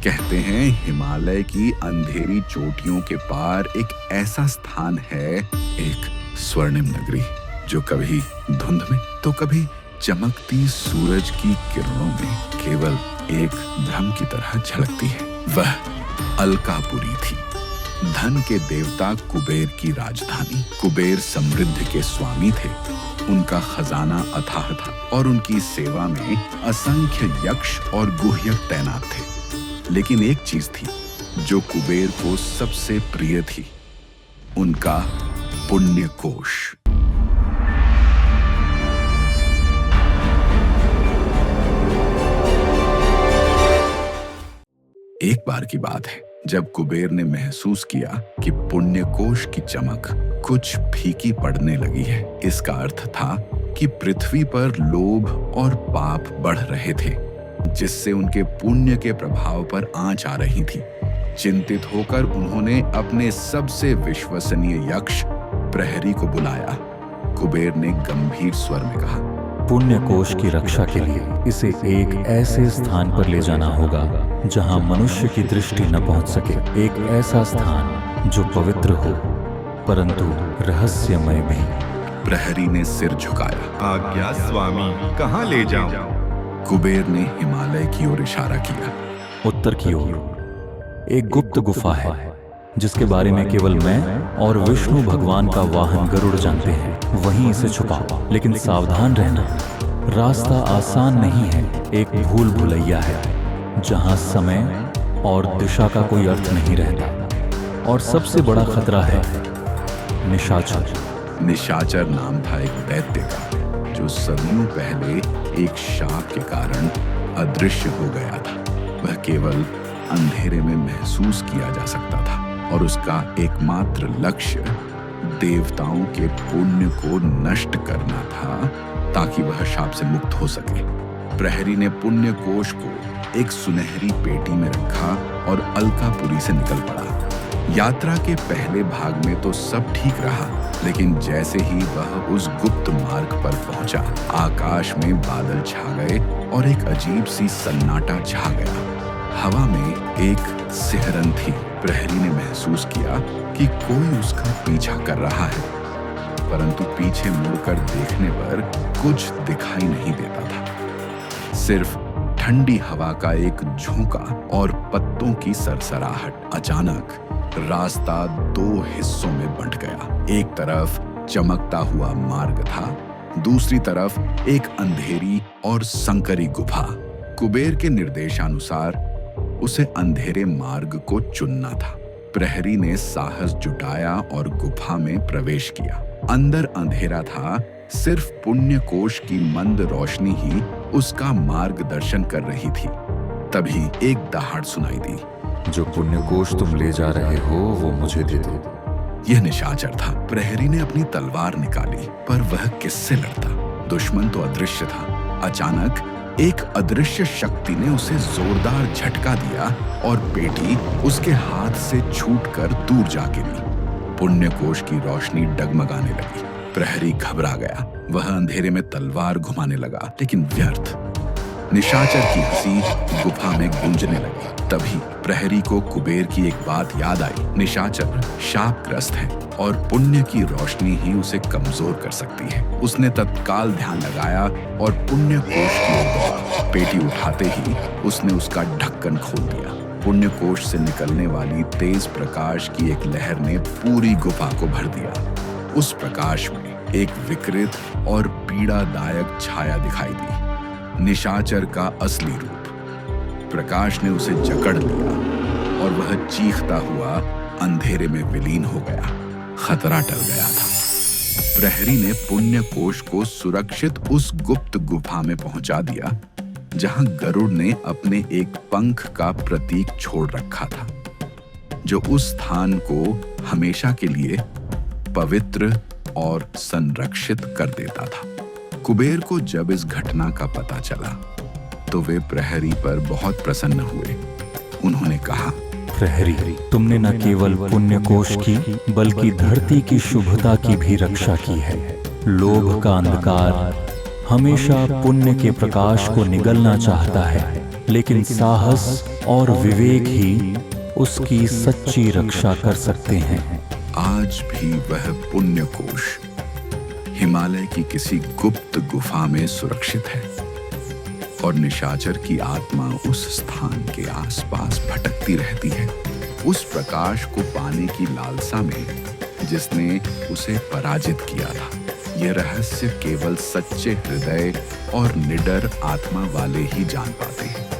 कहते हैं हिमालय की अंधेरी चोटियों के पार एक ऐसा स्थान है, एक स्वर्णिम नगरी, जो कभी धुंध में तो कभी चमकती सूरज की किरणों में केवल एक भ्रम की तरह झलकती है। वह अलकापुरी थी, धन के देवता कुबेर की राजधानी। कुबेर समृद्धि के स्वामी थे, उनका खजाना अथाह था और उनकी सेवा में असंख्य यक्ष और गुह्यक तैनात थे। लेकिन एक चीज थी जो कुबेर को सबसे प्रिय थी, उनका पुण्य कोश। एक बार की बात है जब कुबेर ने महसूस किया कि पुण्य कोश की चमक कुछ फीकी पड़ने लगी है। इसका अर्थ था कि पृथ्वी पर लोभ और पाप बढ़ रहे थे, जिससे उनके पुण्य के प्रभाव पर आंच आ रही थी। चिंतित होकर उन्होंने अपने सबसे विश्वसनीय यक्ष प्रहरी को बुलाया। कुबेर ने गंभीर स्वर में कहा, पुण्य कोश की रक्षा के लिए इसे एक ऐसे स्थान पर ले जाना होगा जहां मनुष्य की दृष्टि न पहुंच सके। एक ऐसा स्थान जो पवित्र हो परंतु रहस्यमय भी। प्रहरी ने सिर झुकाया। आज्ञा स्वामी, कहाँ ले जाऊं? कुबेर ने हिमालय की ओर इशारा किया। उत्तर की ओर एक गुप्त गुफा है जिसके बारे में केवल मैं और विष्णु भगवान का वाहन गरुड़ जानते हैं। वहीं इसे छुपाओ, लेकिन सावधान रहना, रास्ता आसान नहीं है। एक भूल भुलैया है जहां समय और दिशा का कोई अर्थ नहीं रहता। और सबसे बड़ा खतरा है निशाचर। निशाचर नाम था एक दैत्य का, जो सदियों पहले एक शाप के कारण अदृश्य हो गया था। वह केवल अंधेरे में महसूस किया जा सकता था और उसका एकमात्र लक्ष्य देवताओं के पुण्य को नष्ट करना था, ताकि वह शाप से मुक्त हो सके। प्रहरी ने पुण्य कोश को एक सुनहरी पेटी में रखा और अलकापुरी से निकल पड़ा। यात्रा के पहले भाग में तो सब ठीक रहा, लेकिन जैसे ही वह उस गुप्त मार्ग पर पहुंचा, आकाश में बादल छा गए और एक अजीब सी सन्नाटा छा गया। हवा में एक सिहरन थी। प्रहरी ने महसूस किया कि कोई उसका पीछा कर रहा है, परंतु पीछे मुड़कर देखने पर कुछ दिखाई नहीं देता था। सिर्फ ठंडी हवा का एक झोंका और पत्तों की सरसराहट। अचानक रास्ता दो हिस्सों में बंट गया। एक तरफ चमकता हुआ मार्ग था, दूसरी तरफ एक अंधेरी और संकरी गुफा। कुबेर के निर्देशानुसार उसे अंधेरे मार्ग को चुनना था। प्रहरी ने साहस जुटाया और गुफा में प्रवेश किया। अंदर अंधेरा था, सिर्फ पुण्य कोश की मंद रोशनी ही उसका मार्गदर्शन कर रही थी। तभी एक दहाड़ सुनाई दी। जो पुण्य कोश तुम ले जा रहे हो वो मुझे दे दो। यह निशाचर था। प्रहरी ने अपनी तलवार निकाली, पर वह किससे लड़ता? दुश्मन तो अदृश्य था। अचानक एक अदृश्य शक्ति ने उसे जोरदार झटका दिया और पेटी उसके हाथ से छूटकर दूर जा गिरी। पुण्य कोश की रोशनी डगमगाने लगी। प्रहरी घबरा गया। वह अंधेरे में तलवार घुमाने लगा, लेकिन व्यर्थ। निशाचर की हंसी गुफा में गूंजने लगी। तभी प्रहरी को कुबेर की एक बात याद आई। निशाचर शापग्रस्त है और पुण्य की रोशनी ही उसे कमजोर कर सकती है। उसने तत्काल ध्यान लगाया और पुण्य कोश की ओर दौड़ा। पेटी उठाते ही उसने उसका ढक्कन खोल दिया। पुण्य कोश से निकलने वाली तेज प्रकाश की एक लहर ने पूरी गुफा को भर दिया। उस प्रकाश में एक विकृत और पीड़ादायक छाया दिखाई दी, निशाचर का असली रूप। प्रकाश ने उसे जकड़ लिया और वह चीखता हुआ अंधेरे में विलीन हो गया। खतरा टल गया था। प्रहरी ने पुण्य कोश को सुरक्षित उस गुप्त गुफा में पहुंचा दिया, जहां गरुड़ ने अपने एक पंख का प्रतीक छोड़ रखा था, जो उस स्थान को हमेशा के लिए पवित्र और संरक्षित कर देता था। कुबेर को जब इस घटना का पता चला तो वे प्रहरी पर बहुत प्रसन्न हुए। उन्होंने कहा, प्रहरी, तुमने न केवल पुण्य कोश की बल्कि धरती की शुभता की भी रक्षा की है। लोभ का अंधकार हमेशा पुण्य के प्रकाश को निगलना चाहता है, लेकिन साहस और विवेक ही उसकी सच्ची रक्षा कर सकते हैं। आज भी वह पुण्य कोश हिमालय की किसी गुप्त गुफा में सुरक्षित है और निशाचर की आत्मा उस स्थान के आसपास भटकती रहती है, उस प्रकाश को पाने की लालसा में जिसने उसे पराजित किया था। यह रहस्य केवल सच्चे हृदय और निडर आत्मा वाले ही जान पाते हैं।